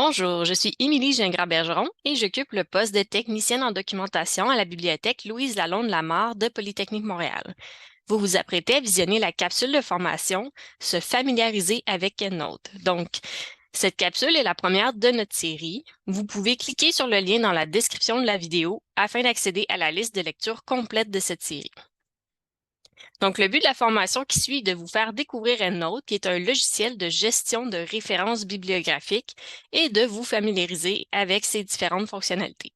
Bonjour, je suis Émilie Gingras-Bergeron et j'occupe le poste de technicienne en documentation à la bibliothèque Louise Lalonde-Lamar de Polytechnique Montréal. Vous vous apprêtez à visionner la capsule de formation Se familiariser avec EndNote. Donc, cette capsule est la première de notre série. Vous pouvez cliquer sur le lien dans la description de la vidéo afin d'accéder à la liste de lecture complète de cette série. Donc, le but de la formation qui suit est de vous faire découvrir EndNote, qui est un logiciel de gestion de références bibliographiques, et de vous familiariser avec ses différentes fonctionnalités.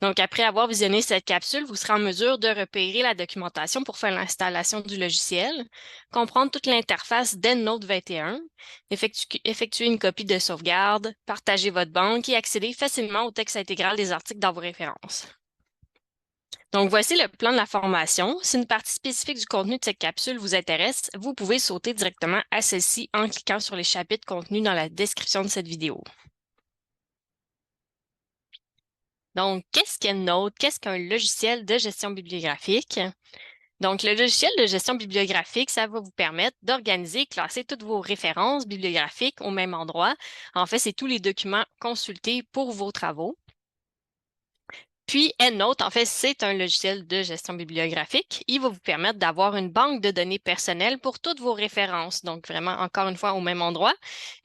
Donc, après avoir visionné cette capsule, vous serez en mesure de repérer la documentation pour faire l'installation du logiciel, comprendre toute l'interface d'EndNote 21, effectuer une copie de sauvegarde, partager votre banque et accéder facilement au texte intégral des articles dans vos références. Donc, voici le plan de la formation. Si une partie spécifique du contenu de cette capsule vous intéresse, vous pouvez sauter directement à celle-ci en cliquant sur les chapitres contenus dans la description de cette vidéo. Donc, qu'est-ce qu'EndNote? Qu'est-ce qu'un logiciel de gestion bibliographique? Donc, le logiciel de gestion bibliographique, ça va vous permettre d'organiser et classer toutes vos références bibliographiques au même endroit. En fait, c'est tous les documents consultés pour vos travaux. Puis, EndNote, en fait, c'est un logiciel de gestion bibliographique. Il va vous permettre d'avoir une banque de données personnelles pour toutes vos références. Donc, vraiment, encore une fois, au même endroit.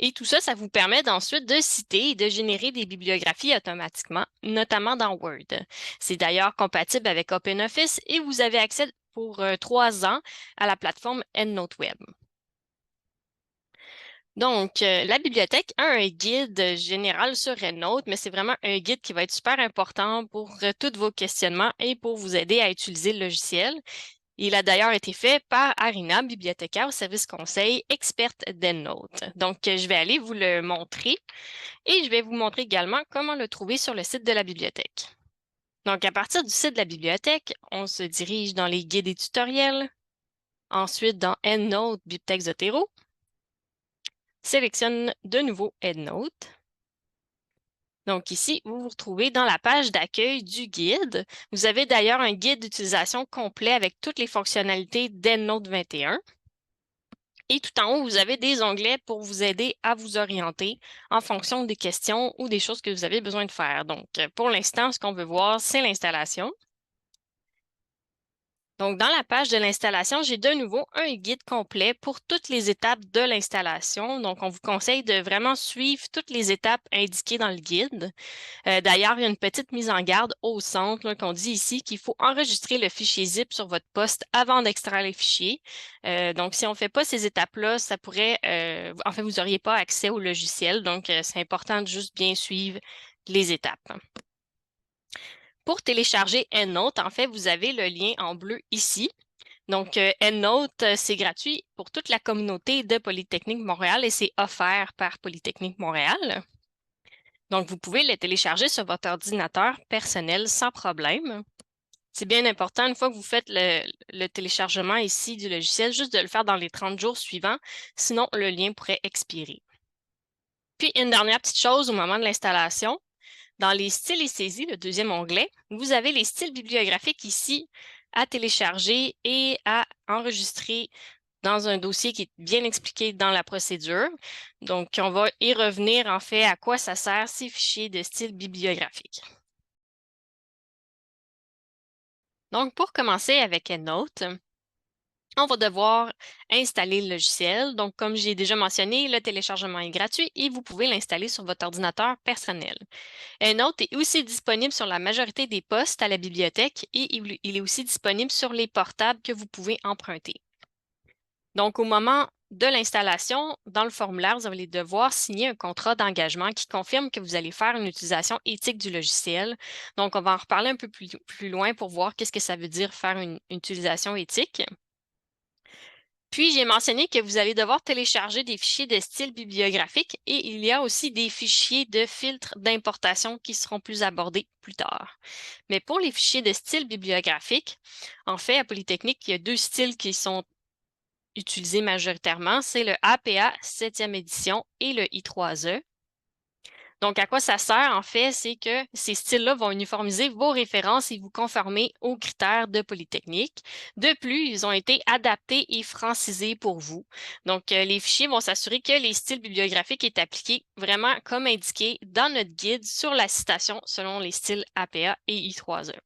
Et tout ça, ça vous permet ensuite de citer et de générer des bibliographies automatiquement, notamment dans Word. C'est d'ailleurs compatible avec OpenOffice et vous avez accès pour 3 ans à la plateforme EndNote Web. Donc, la bibliothèque a un guide général sur EndNote, mais c'est vraiment un guide qui va être super important pour tous vos questionnements et pour vous aider à utiliser le logiciel. Il a d'ailleurs été fait par Arina, bibliothécaire au service conseil, experte d'EndNote. Donc, je vais aller vous le montrer et je vais vous montrer également comment le trouver sur le site de la bibliothèque. Donc, à partir du site de la bibliothèque, on se dirige dans les guides et tutoriels, ensuite dans EndNote, Bibliothèque Zotero, sélectionne de nouveau EndNote. Donc ici, vous vous retrouvez dans la page d'accueil du guide. Vous avez d'ailleurs un guide d'utilisation complet avec toutes les fonctionnalités d'EndNote 21. Et tout en haut, vous avez des onglets pour vous aider à vous orienter en fonction des questions ou des choses que vous avez besoin de faire. Donc, pour l'instant, ce qu'on veut voir, c'est l'installation. Donc, dans la page de l'installation, j'ai de nouveau un guide complet pour toutes les étapes de l'installation. Donc, on vous conseille de vraiment suivre toutes les étapes indiquées dans le guide. D'ailleurs, il y a une petite mise en garde au centre qu'on dit ici qu'il faut enregistrer le fichier zip sur votre poste avant d'extraire les fichiers. Donc, si on ne fait pas ces étapes-là, ça pourrait, en fait, vous n'auriez pas accès au logiciel. Donc, c'est important de juste bien suivre les étapes. Pour télécharger EndNote, en fait, vous avez le lien en bleu ici. Donc, EndNote, c'est gratuit pour toute la communauté de Polytechnique Montréal et c'est offert par Polytechnique Montréal. Donc, vous pouvez le télécharger sur votre ordinateur personnel sans problème. C'est bien important, une fois que vous faites le téléchargement ici du logiciel, juste de le faire dans les 30 jours suivants, sinon le lien pourrait expirer. Puis, une dernière petite chose au moment de l'installation, dans les styles et saisies, le deuxième onglet, vous avez les styles bibliographiques ici à télécharger et à enregistrer dans un dossier qui est bien expliqué dans la procédure. Donc, on va y revenir en fait à quoi ça sert ces fichiers de style bibliographique. Donc, pour commencer avec EndNote, on va devoir installer le logiciel. Donc, comme j'ai déjà mentionné, le téléchargement est gratuit et vous pouvez l'installer sur votre ordinateur personnel. EndNote est aussi disponible sur la majorité des postes à la bibliothèque et il est aussi disponible sur les portables que vous pouvez emprunter. Donc, au moment de l'installation, dans le formulaire, vous allez devoir signer un contrat d'engagement qui confirme que vous allez faire une utilisation éthique du logiciel. Donc, on va en reparler un peu plus loin pour voir qu'est-ce que ça veut dire faire une utilisation éthique. Puis, j'ai mentionné que vous allez devoir télécharger des fichiers de style bibliographique et il y a aussi des fichiers de filtre d'importation qui seront plus abordés plus tard. Mais pour les fichiers de style bibliographique, en fait, à Polytechnique, il y a 2 styles qui sont utilisés majoritairement. C'est le APA 7e édition et le I3E. Donc, à quoi ça sert, en fait, c'est que ces styles-là vont uniformiser vos références et vous conformer aux critères de Polytechnique. De plus, ils ont été adaptés et francisés pour vous. Donc, les fichiers vont s'assurer que les styles bibliographiques est appliqué vraiment comme indiqué dans notre guide sur la citation selon les styles APA et I3E.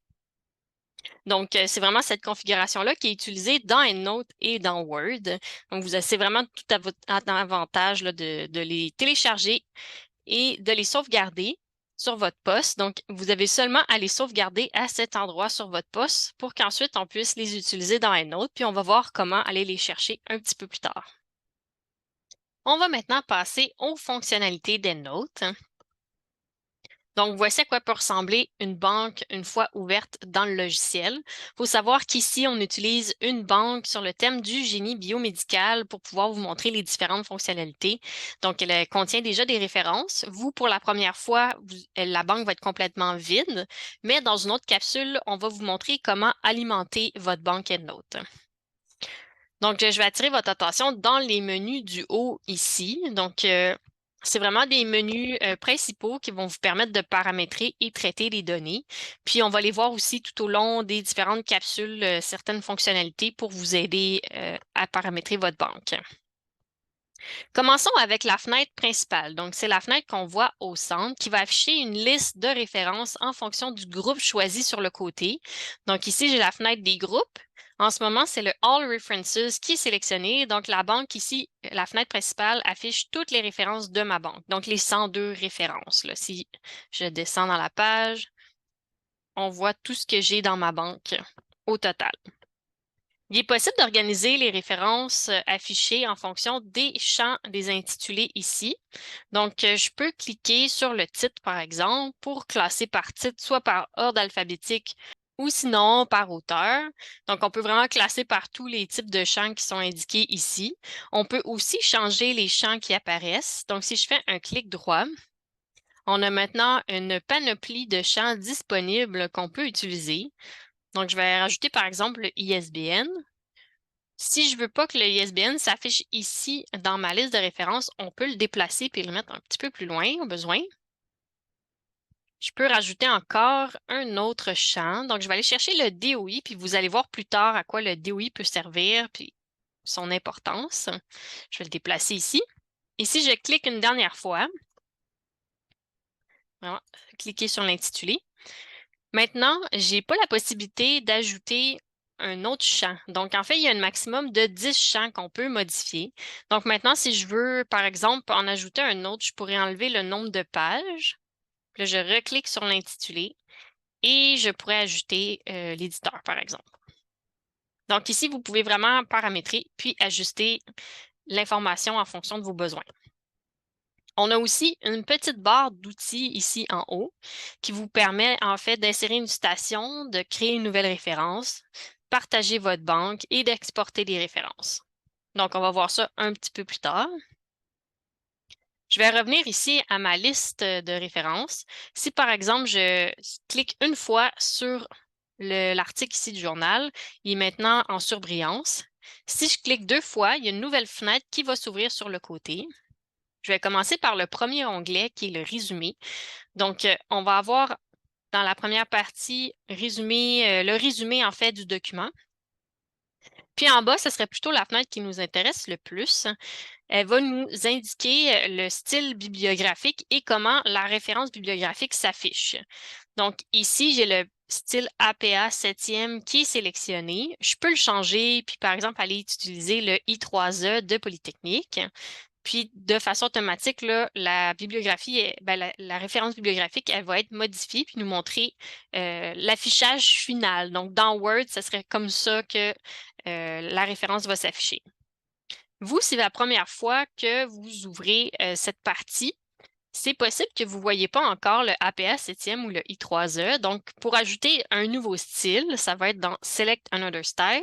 Donc, c'est vraiment cette configuration-là qui est utilisée dans EndNote et dans Word. Donc, c'est vraiment tout à votre avantage là, de les télécharger et de les sauvegarder sur votre poste. Donc, vous avez seulement à les sauvegarder à cet endroit sur votre poste pour qu'ensuite on puisse les utiliser dans EndNote, puis on va voir comment aller les chercher un petit peu plus tard. On va maintenant passer aux fonctionnalités d'EndNote. Donc, voici à quoi peut ressembler une banque une fois ouverte dans le logiciel. Il faut savoir qu'ici, on utilise une banque sur le thème du génie biomédical pour pouvoir vous montrer les différentes fonctionnalités. Donc, elle contient déjà des références. Vous, pour la première fois, la banque va être complètement vide, mais dans une autre capsule, on va vous montrer comment alimenter votre banque EndNote. Donc, je vais attirer votre attention dans les menus du haut ici. Donc, c'est vraiment des menus principaux qui vont vous permettre de paramétrer et traiter les données. Puis, on va les voir aussi tout au long des différentes capsules, certaines fonctionnalités pour vous aider à paramétrer votre banque. Commençons avec la fenêtre principale. Donc, c'est la fenêtre qu'on voit au centre qui va afficher une liste de références en fonction du groupe choisi sur le côté. Donc, ici, j'ai la fenêtre des groupes. En ce moment, c'est le All References qui est sélectionné. Donc, la banque ici, la fenêtre principale affiche toutes les références de ma banque. Donc, les 102 références. Là. Si je descends dans la page, on voit tout ce que j'ai dans ma banque au total. Il est possible d'organiser les références affichées en fonction des champs des intitulés ici. Donc, je peux cliquer sur le titre, par exemple, pour classer par titre, soit par ordre alphabétique ou sinon par auteur. Donc, on peut vraiment classer par tous les types de champs qui sont indiqués ici. On peut aussi changer les champs qui apparaissent. Donc, si je fais un clic droit, on a maintenant une panoplie de champs disponibles qu'on peut utiliser. Donc, je vais rajouter par exemple le ISBN. Si je ne veux pas que le ISBN s'affiche ici dans ma liste de références, on peut le déplacer et le mettre un petit peu plus loin au besoin. Je peux rajouter encore un autre champ. Donc, je vais aller chercher le DOI, puis vous allez voir plus tard à quoi le DOI peut servir, puis son importance. Je vais le déplacer ici. Et si je clique une dernière fois, vraiment, cliquer sur l'intitulé. Maintenant, je n'ai pas la possibilité d'ajouter un autre champ. Donc, en fait, il y a un maximum de 10 champs qu'on peut modifier. Donc, maintenant, si je veux, par exemple, en ajouter un autre, je pourrais enlever le nombre de pages. Puis là, je reclique sur l'intitulé et je pourrais ajouter l'éditeur, par exemple. Donc, ici, vous pouvez vraiment paramétrer puis ajuster l'information en fonction de vos besoins. On a aussi une petite barre d'outils ici en haut qui vous permet en fait d'insérer une citation, de créer une nouvelle référence, partager votre banque et d'exporter des références. Donc, on va voir ça un petit peu plus tard. Je vais revenir ici à ma liste de références. Si par exemple, je clique une fois sur l'article ici du journal, il est maintenant en surbrillance. Si je clique 2 fois, il y a une nouvelle fenêtre qui va s'ouvrir sur le côté. Je vais commencer par le premier onglet qui est le résumé. Donc, on va avoir dans la première partie le résumé en fait du document. Puis en bas, ce serait plutôt la fenêtre qui nous intéresse le plus. Elle va nous indiquer le style bibliographique et comment la référence bibliographique s'affiche. Donc ici, j'ai le style APA 7e qui est sélectionné. Je peux le changer, puis par exemple aller utiliser le I3E de Polytechnique. Puis, de façon automatique, là, la bibliographie, la référence bibliographique, elle va être modifiée puis nous montrer l'affichage final. Donc, dans Word, ce serait comme ça que la référence va s'afficher. Vous, c'est la première fois que vous ouvrez cette partie. C'est possible que vous ne voyez pas encore le APA 7e ou le I3E. Donc, pour ajouter un nouveau style, ça va être dans Select Another Style.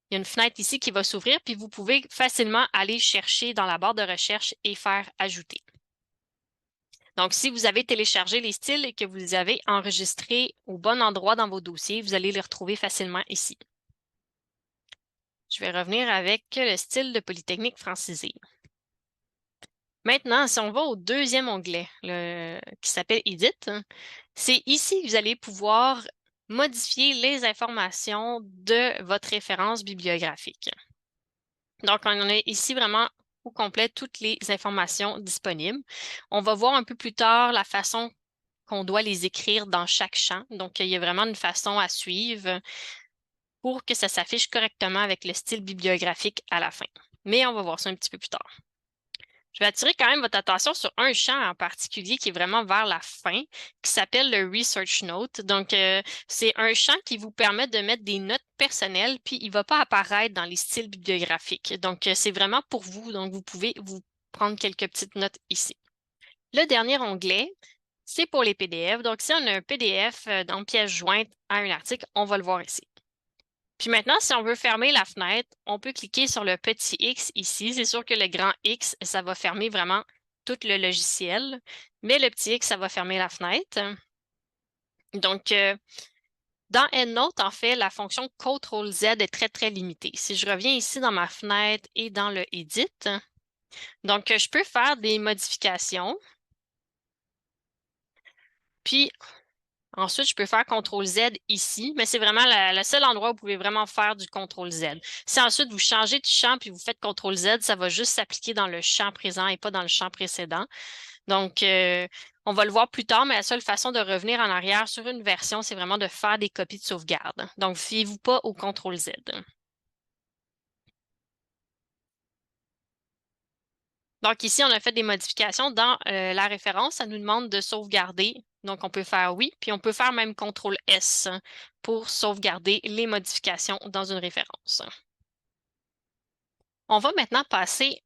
Il y a une fenêtre ici qui va s'ouvrir, puis vous pouvez facilement aller chercher dans la barre de recherche et faire « Ajouter ». Donc, si vous avez téléchargé les styles et que vous les avez enregistrés au bon endroit dans vos dossiers, vous allez les retrouver facilement ici. Je vais revenir avec le style de Polytechnique francisé. Maintenant, si on va au deuxième onglet qui s'appelle Edit, c'est ici que vous allez pouvoir modifier les informations de votre référence bibliographique. Donc, on a ici vraiment au complet toutes les informations disponibles. On va voir un peu plus tard la façon qu'on doit les écrire dans chaque champ. Donc, il y a vraiment une façon à suivre pour que ça s'affiche correctement avec le style bibliographique à la fin. Mais on va voir ça un petit peu plus tard. Je vais attirer quand même votre attention sur un champ en particulier qui est vraiment vers la fin, qui s'appelle le Research Note. Donc, c'est un champ qui vous permet de mettre des notes personnelles, puis il ne va pas apparaître dans les styles bibliographiques. Donc, c'est vraiment pour vous. Donc, vous pouvez vous prendre quelques petites notes ici. Le dernier onglet, c'est pour les PDF. Donc, si on a un PDF dans pièce jointe à un article, on va le voir ici. Puis maintenant, si on veut fermer la fenêtre, on peut cliquer sur le petit X ici. C'est sûr que le grand X, ça va fermer vraiment tout le logiciel, mais le petit X, ça va fermer la fenêtre. Donc, dans EndNote, en fait, la fonction CTRL-Z est très, très limitée. Si je reviens ici dans ma fenêtre et dans le Edit, donc je peux faire des modifications. Puis, ensuite, je peux faire CTRL-Z ici, mais c'est vraiment le seul endroit où vous pouvez vraiment faire du CTRL-Z. Si ensuite vous changez de champ puis vous faites CTRL-Z, ça va juste s'appliquer dans le champ présent et pas dans le champ précédent. Donc, on va le voir plus tard, mais la seule façon de revenir en arrière sur une version, c'est vraiment de faire des copies de sauvegarde. Donc, fiez-vous pas au CTRL-Z. Donc ici, on a fait des modifications dans la référence. Ça nous demande de sauvegarder. Donc, on peut faire oui, puis on peut faire même CTRL-S pour sauvegarder les modifications dans une référence. On va maintenant passer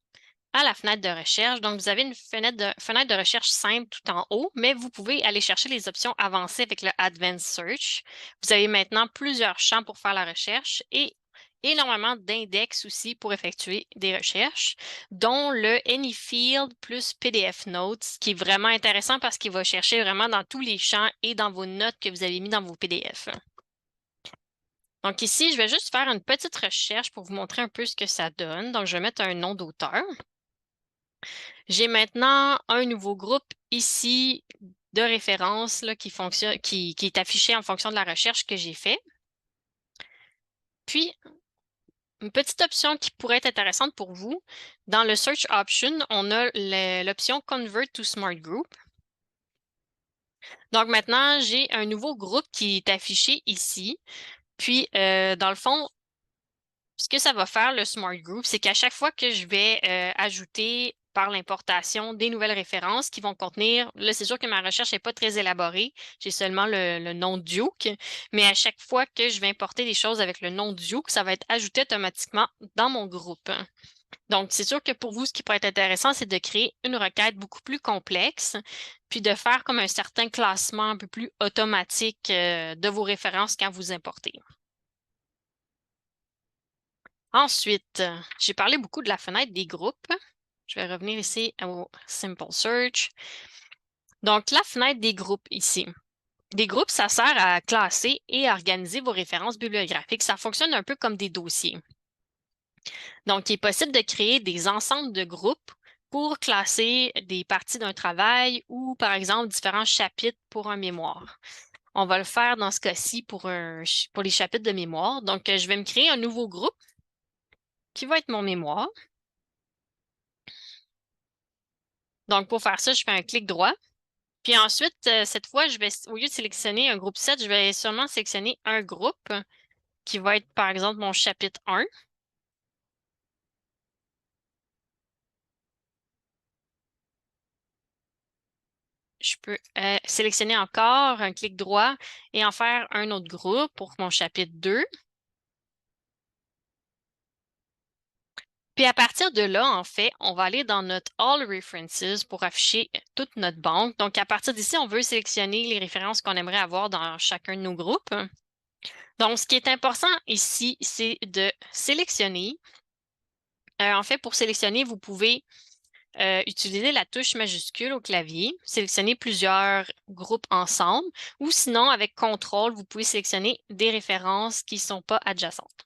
à la fenêtre de recherche. Donc, vous avez une fenêtre de recherche simple tout en haut, mais vous pouvez aller chercher les options avancées avec le Advanced Search. Vous avez maintenant plusieurs champs pour faire la recherche et énormément d'index aussi pour effectuer des recherches, dont le AnyField plus PDF Notes, qui est vraiment intéressant parce qu'il va chercher vraiment dans tous les champs et dans vos notes que vous avez mis dans vos PDF. Donc ici, je vais juste faire une petite recherche pour vous montrer un peu ce que ça donne. Donc, je vais mettre un nom d'auteur. J'ai maintenant un nouveau groupe ici de référence là, qui fonctionne, qui est affiché en fonction de la recherche que j'ai fait. Puis, une petite option qui pourrait être intéressante pour vous, dans le Search Option, on a l'option Convert to Smart Group. Donc maintenant, j'ai un nouveau groupe qui est affiché ici. Puis, dans le fond, ce que ça va faire, le Smart Group, c'est qu'à chaque fois que je vais ajouter par l'importation des nouvelles références qui vont contenir, là, c'est sûr que ma recherche n'est pas très élaborée, j'ai seulement le nom Duke, mais à chaque fois que je vais importer des choses avec le nom Duke, ça va être ajouté automatiquement dans mon groupe. Donc, c'est sûr que pour vous, ce qui pourrait être intéressant, c'est de créer une requête beaucoup plus complexe, puis de faire comme un certain classement un peu plus automatique de vos références quand vous importez. Ensuite, j'ai parlé beaucoup de la fenêtre des groupes. Je vais revenir ici au Simple Search. Donc, la fenêtre des groupes ici. Des groupes, ça sert à classer et à organiser vos références bibliographiques. Ça fonctionne un peu comme des dossiers. Donc, il est possible de créer des ensembles de groupes pour classer des parties d'un travail ou, par exemple, différents chapitres pour un mémoire. On va le faire dans ce cas-ci pour les chapitres de mémoire. Donc, je vais me créer un nouveau groupe qui va être mon mémoire. Donc, pour faire ça, je fais un clic droit. Puis ensuite, cette fois, au lieu de sélectionner un groupe 7, je vais seulement sélectionner un groupe qui va être, par exemple, mon chapitre 1. Je peux sélectionner encore un clic droit et en faire un autre groupe pour mon chapitre 2. Puis à partir de là, en fait, on va aller dans notre All References pour afficher toute notre banque. Donc, à partir d'ici, on veut sélectionner les références qu'on aimerait avoir dans chacun de nos groupes. Donc, ce qui est important ici, c'est de sélectionner. En fait, pour sélectionner, vous pouvez utiliser la touche majuscule au clavier, sélectionner plusieurs groupes ensemble, ou sinon, avec CTRL, vous pouvez sélectionner des références qui ne sont pas adjacentes.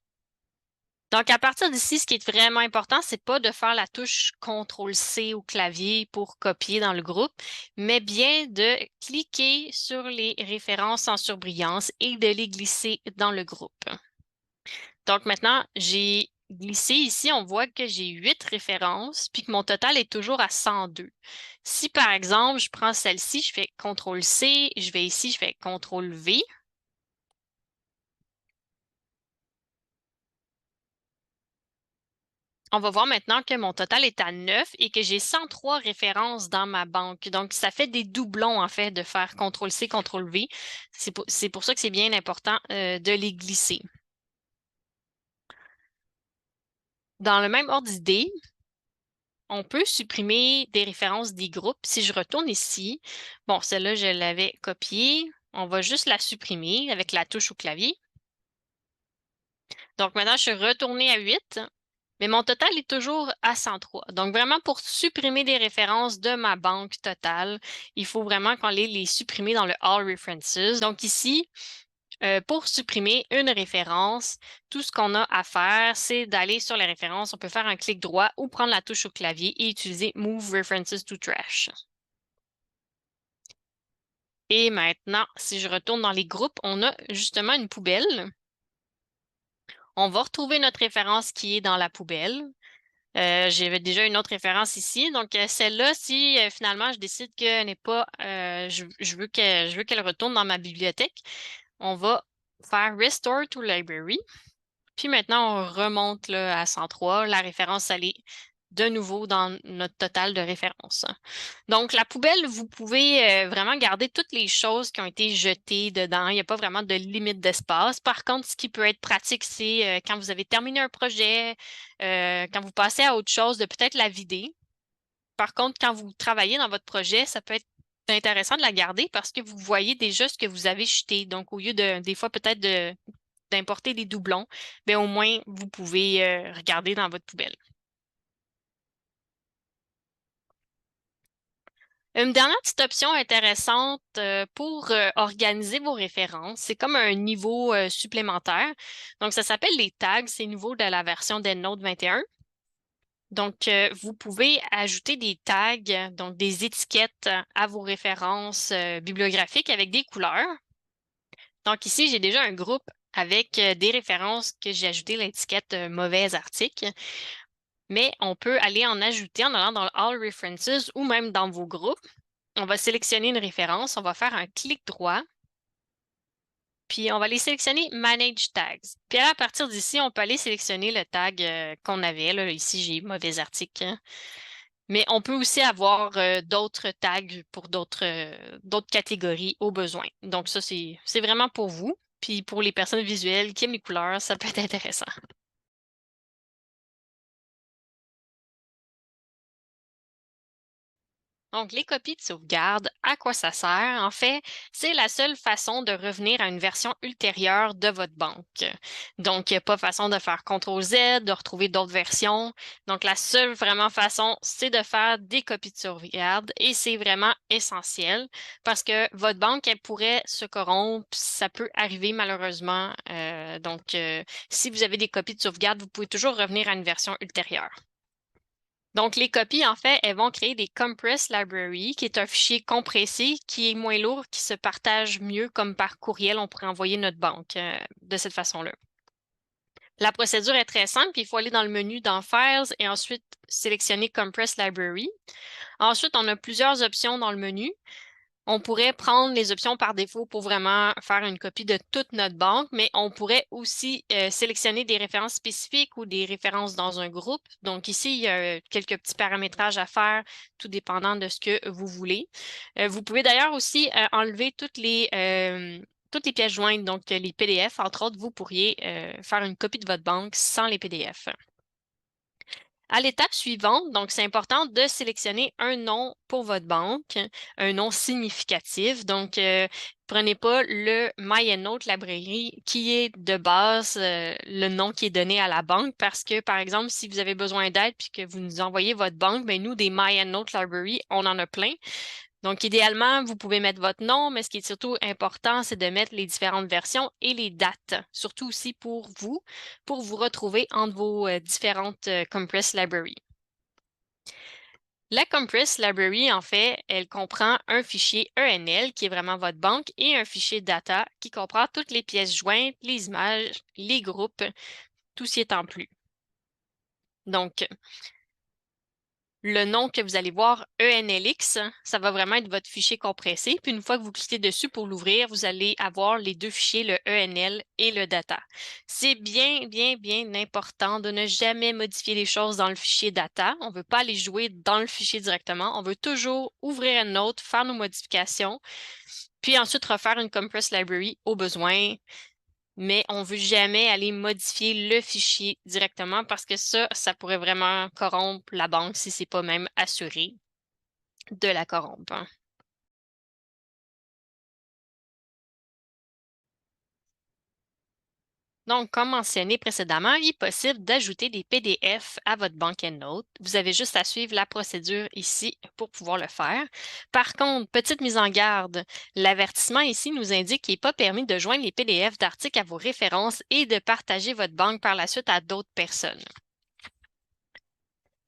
Donc, à partir d'ici, ce qui est vraiment important, c'est pas de faire la touche CTRL-C au clavier pour copier dans le groupe, mais bien de cliquer sur les références en surbrillance et de les glisser dans le groupe. Donc, maintenant, j'ai glissé ici, on voit que j'ai 8 références, puis que mon total est toujours à 102. Si, par exemple, je prends celle-ci, je fais CTRL-C, je vais ici, je fais CTRL-V, on va voir maintenant que mon total est à 9 et que j'ai 103 références dans ma banque. Donc, ça fait des doublons, en fait, de faire CTRL-C, CTRL-V. C'est pour ça que c'est bien important de les glisser. Dans le même ordre d'idée, on peut supprimer des références des groupes. Si je retourne ici, bon, celle-là, je l'avais copiée. On va juste la supprimer avec la touche au clavier. Donc, maintenant, je suis retournée à 8. Mais mon total est toujours à 103. Donc, vraiment, pour supprimer des références de ma banque totale, il faut vraiment qu'on les supprimer dans le All References. Donc, ici, pour supprimer une référence, tout ce qu'on a à faire, c'est d'aller sur les références. On peut faire un clic droit ou prendre la touche au clavier et utiliser Move References to Trash. Et maintenant, si je retourne dans les groupes, on a justement une poubelle. On va retrouver notre référence qui est dans la poubelle. J'avais déjà une autre référence ici. Donc, celle-là, si finalement je décide qu'elle n'est pas, je veux qu'elle retourne dans ma bibliothèque, on va faire Restore to Library. Puis maintenant, on remonte là, à 103. La référence, elle est de nouveau dans notre total de références. Donc, la poubelle, vous pouvez vraiment garder toutes les choses qui ont été jetées dedans. Il n'y a pas vraiment de limite d'espace. Par contre, ce qui peut être pratique, c'est quand vous avez terminé un projet, quand vous passez à autre chose, de peut-être la vider. Par contre, quand vous travaillez dans votre projet, ça peut être intéressant de la garder parce que vous voyez déjà ce que vous avez jeté. Donc, au lieu de, des fois, peut-être d'importer des doublons, bien, au moins, vous pouvez regarder dans votre poubelle. Une dernière petite option intéressante pour organiser vos références, c'est comme un niveau supplémentaire. Donc, ça s'appelle les tags, c'est nouveau de la version d'EndNote 21. Donc, vous pouvez ajouter des tags, donc des étiquettes à vos références bibliographiques avec des couleurs. Donc, ici, j'ai déjà un groupe avec des références que j'ai ajouté l'étiquette mauvais article. Mais on peut aller en ajouter en allant dans All References ou même dans vos groupes. On va sélectionner une référence, on va faire un clic droit, puis on va aller sélectionner Manage Tags. Puis à partir d'ici, on peut aller sélectionner le tag qu'on avait. Là. Ici, j'ai mauvais article. Hein. Mais on peut aussi avoir d'autres tags pour d'autres catégories au besoin. Donc ça, c'est vraiment pour vous. Puis pour les personnes visuelles qui aiment les couleurs, ça peut être intéressant. Donc, les copies de sauvegarde, à quoi ça sert? En fait, c'est la seule façon de revenir à une version ultérieure de votre banque. Donc, il n'y a pas façon de faire CTRL-Z, de retrouver d'autres versions. Donc, la seule vraiment façon, c'est de faire des copies de sauvegarde et c'est vraiment essentiel parce que votre banque, elle pourrait se corrompre. Ça peut arriver malheureusement. Si vous avez des copies de sauvegarde, vous pouvez toujours revenir à une version ultérieure. Donc, les copies, en fait, elles vont créer des compressed library, qui est un fichier compressé qui est moins lourd, qui se partage mieux comme par courriel. On pourrait envoyer notre banque de cette façon-là. La procédure est très simple. Il faut aller dans le menu dans Files et ensuite sélectionner Compressed Library. Ensuite, on a plusieurs options dans le menu. On pourrait prendre les options par défaut pour vraiment faire une copie de toute notre banque, mais on pourrait aussi sélectionner des références spécifiques ou des références dans un groupe. Donc ici, il y a quelques petits paramétrages à faire, tout dépendant de ce que vous voulez. Vous pouvez d'ailleurs aussi enlever toutes les pièces jointes, donc les PDF. Entre autres, vous pourriez faire une copie de votre banque sans les PDF. À l'étape suivante, donc c'est important de sélectionner un nom pour votre banque, un nom significatif. Donc, prenez pas le MyEndNote Library qui est de base le nom qui est donné à la banque parce que, par exemple, si vous avez besoin d'aide puis que vous nous envoyez votre banque, ben nous, des MyEndNote Library, on en a plein. Donc, idéalement, vous pouvez mettre votre nom, mais ce qui est surtout important, c'est de mettre les différentes versions et les dates, surtout aussi pour vous retrouver entre vos différentes Compress Library. La Compress Library, en fait, elle comprend un fichier ENL qui est vraiment votre banque et un fichier data qui comprend toutes les pièces jointes, les images, les groupes, tout ce qui est en plus. Donc, le nom que vous allez voir, ENLX, ça va vraiment être votre fichier compressé. Puis une fois que vous cliquez dessus pour l'ouvrir, vous allez avoir les deux fichiers, le ENL et le data. C'est bien, bien, bien important de ne jamais modifier les choses dans le fichier data. On ne veut pas les jouer dans le fichier directement. On veut toujours ouvrir un autre, faire nos modifications, puis ensuite refaire une compress library au besoin. Mais on ne veut jamais aller modifier le fichier directement parce que ça pourrait vraiment corrompre la banque si ce n'est pas même assuré de la corrompre. Donc, comme mentionné précédemment, il est possible d'ajouter des PDF à votre bank EndNote. Vous avez juste à suivre la procédure ici pour pouvoir le faire. Par contre, petite mise en garde, l'avertissement ici nous indique qu'il n'est pas permis de joindre les PDF d'articles à vos références et de partager votre banque par la suite à d'autres personnes.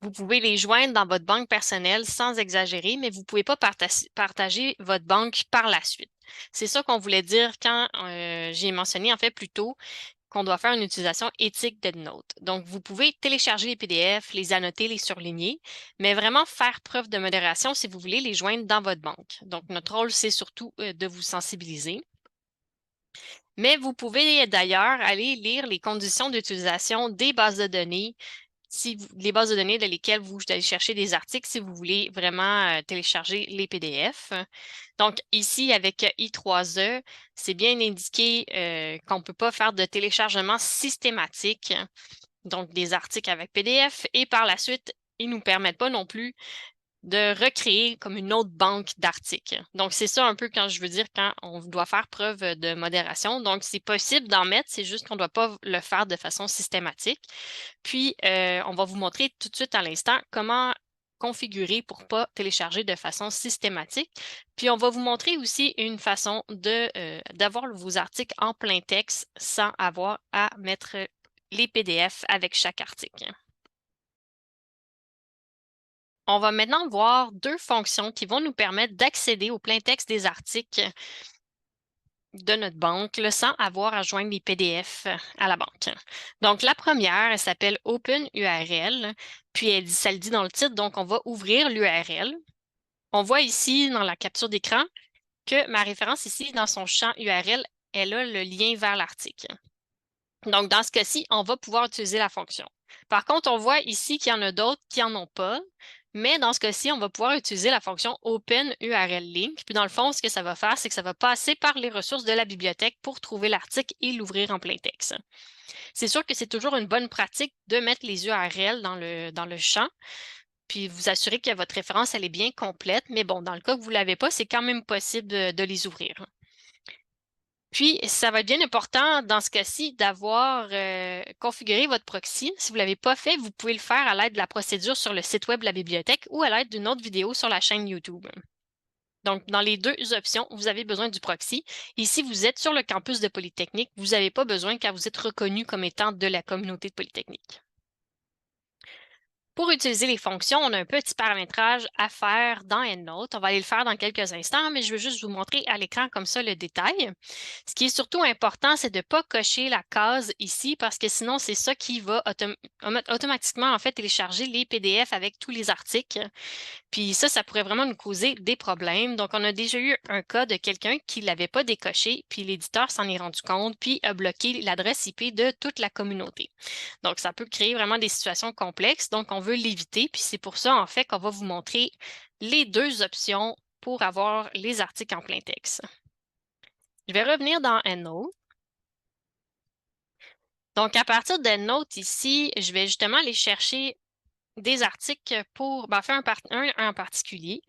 Vous pouvez les joindre dans votre banque personnelle sans exagérer, mais vous ne pouvez pas partager votre banque par la suite. C'est ça qu'on voulait dire quand j'ai mentionné en fait plus tôt qu'on doit faire une utilisation éthique d'EndNote. Donc, vous pouvez télécharger les PDF, les annoter, les surligner, mais vraiment faire preuve de modération si vous voulez les joindre dans votre banque. Donc, notre rôle, c'est surtout de vous sensibiliser. Mais vous pouvez d'ailleurs aller lire les conditions d'utilisation des bases de données les bases de données dans lesquelles vous allez chercher des articles si vous voulez vraiment télécharger les PDF. Donc, ici, avec I3E, c'est bien indiqué qu'on ne peut pas faire de téléchargement systématique, donc des articles avec PDF, et par la suite, ils ne nous permettent pas non plus de recréer comme une autre banque d'articles. Donc, c'est ça un peu quand je veux dire quand on doit faire preuve de modération. Donc, c'est possible d'en mettre, c'est juste qu'on ne doit pas le faire de façon systématique. Puis, on va vous montrer tout de suite à l'instant comment configurer pour ne pas télécharger de façon systématique. Puis, on va vous montrer aussi une façon d'avoir vos articles en plein texte sans avoir à mettre les PDF avec chaque article. On va maintenant voir deux fonctions qui vont nous permettre d'accéder au plein texte des articles de notre banque sans avoir à joindre les PDF à la banque. Donc, la première, elle s'appelle Open URL, puis ça le dit dans le titre, donc on va ouvrir l'URL. On voit ici dans la capture d'écran que ma référence ici, dans son champ URL, elle a le lien vers l'article. Donc, dans ce cas-ci, on va pouvoir utiliser la fonction. Par contre, on voit ici qu'il y en a d'autres qui n'en ont pas, mais dans ce cas-ci, on va pouvoir utiliser la fonction Open URL Link. Puis dans le fond, ce que ça va faire, c'est que ça va passer par les ressources de la bibliothèque pour trouver l'article et l'ouvrir en plein texte. C'est sûr que c'est toujours une bonne pratique de mettre les URL dans le champ, puis vous assurer que votre référence, elle est bien complète. Mais bon, dans le cas que vous ne l'avez pas, c'est quand même possible de les ouvrir. Puis, ça va être bien important dans ce cas-ci d'avoir configuré votre proxy. Si vous ne l'avez pas fait, vous pouvez le faire à l'aide de la procédure sur le site web de la bibliothèque ou à l'aide d'une autre vidéo sur la chaîne YouTube. Donc, dans les deux options, vous avez besoin du proxy. Ici, vous êtes sur le campus de Polytechnique. Vous n'avez pas besoin car vous êtes reconnu comme étant de la communauté de Polytechnique. Pour utiliser les fonctions, on a un petit paramétrage à faire dans EndNote. On va aller le faire dans quelques instants, mais je veux juste vous montrer à l'écran comme ça le détail. Ce qui est surtout important, c'est de ne pas cocher la case ici parce que sinon, c'est ça qui va automatiquement en fait télécharger les PDF avec tous les articles. Puis ça pourrait vraiment nous causer des problèmes. Donc, on a déjà eu un cas de quelqu'un qui ne l'avait pas décoché, puis l'éditeur s'en est rendu compte, puis a bloqué l'adresse IP de toute la communauté. Donc, ça peut créer vraiment des situations complexes. Donc, on veut l'éviter. Puis c'est pour ça, en fait, qu'on va vous montrer les deux options pour avoir les articles en plein texte. Je vais revenir dans EndNote. Donc, à partir d'EndNote ici, je vais justement aller chercher des articles pour faire un en particulier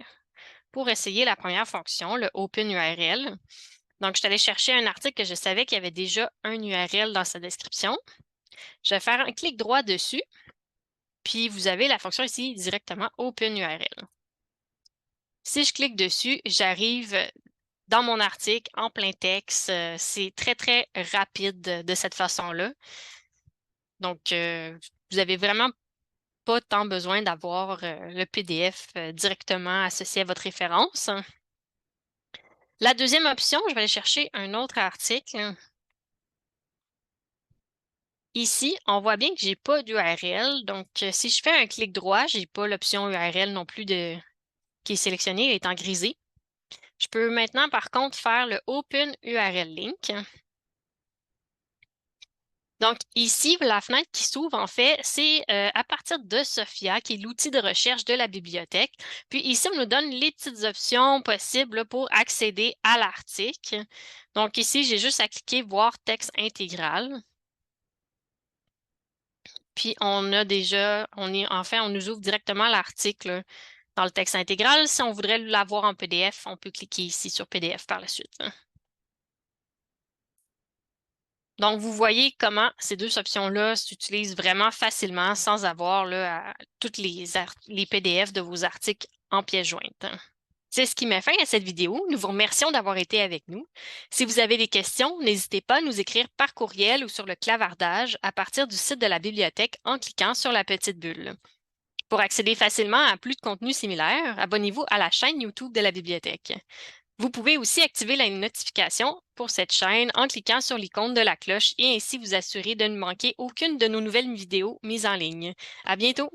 pour essayer la première fonction, le Open URL. Donc, je suis allée chercher un article que je savais qu'il y avait déjà un URL dans sa description. Je vais faire un clic droit dessus, puis vous avez la fonction ici directement Open URL. Si je clique dessus, j'arrive dans mon article en plein texte. C'est très, très rapide de cette façon-là. Donc, vous n'avez vraiment pas tant besoin d'avoir le PDF directement associé à votre référence. La deuxième option, je vais aller chercher un autre article. Ici, on voit bien que je n'ai pas d'URL. Donc, si je fais un clic droit, je n'ai pas l'option URL non plus qui est sélectionnée, elle est en grisé. Je peux maintenant, par contre, faire le Open URL Link. Donc, ici, la fenêtre qui s'ouvre, en fait, c'est à partir de Sophia, qui est l'outil de recherche de la bibliothèque. Puis ici, on nous donne les petites options possibles là, pour accéder à l'article. Donc, ici, j'ai juste à cliquer « Voir texte intégral ». Puis, on a déjà, enfin, on nous ouvre directement l'article dans le texte intégral. Si on voudrait l'avoir en PDF, on peut cliquer ici sur PDF par la suite. Donc, vous voyez comment ces deux options-là s'utilisent vraiment facilement sans avoir là, toutes les PDF de vos articles en pièces jointes. C'est ce qui met fin à cette vidéo. Nous vous remercions d'avoir été avec nous. Si vous avez des questions, n'hésitez pas à nous écrire par courriel ou sur le clavardage à partir du site de la bibliothèque en cliquant sur la petite bulle. Pour accéder facilement à plus de contenus similaires, abonnez-vous à la chaîne YouTube de la bibliothèque. Vous pouvez aussi activer la notification pour cette chaîne en cliquant sur l'icône de la cloche et ainsi vous assurer de ne manquer aucune de nos nouvelles vidéos mises en ligne. À bientôt!